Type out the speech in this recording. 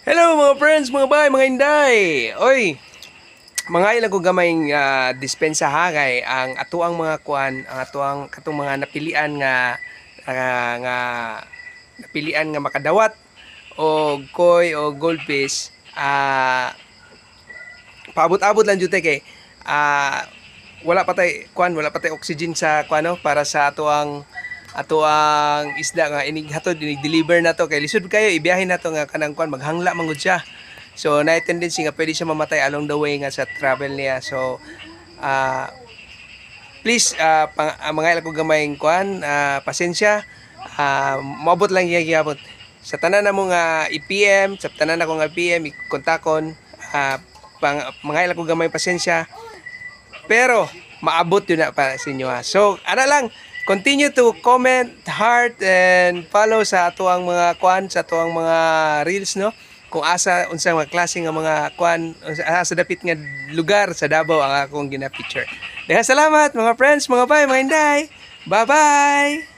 Hello mga friends, mga bay, mga inday. Oy, mga ilang ko gamayng dispensa ha kay ang atuang mga kuan, ang atuang katong mga napilian nga napilian nga makadawat o koi o goldfish paabot-abot lang jud kay wala pa tay oxygen sa kuano para sa atuang isda nga hatod inig-deliver na to kay lisod kayo ibiyahin na to nga kanang kuan maghangla man gud siya. So na tendency nga pwede siya mamatay along the way nga sa travel niya. So please mga ila ko gamayng kuan pasensya, moabot lang gyapon sa tanan na mo nga i-PM, sa tanan ako nga PM i-kontakon, mga ila ko gamay pasensya pero maabot yun na para sa inyo ha. So ana lang, continue to comment, heart, and follow sa atuang mga kuan, sa atuang mga reels, no? Kung asa, unsang mga klase nga mga kuan, asa dapit nga lugar sa Davao ang akong gina-picture. Salamat mga friends, mga bay, mga inday. Bye-bye!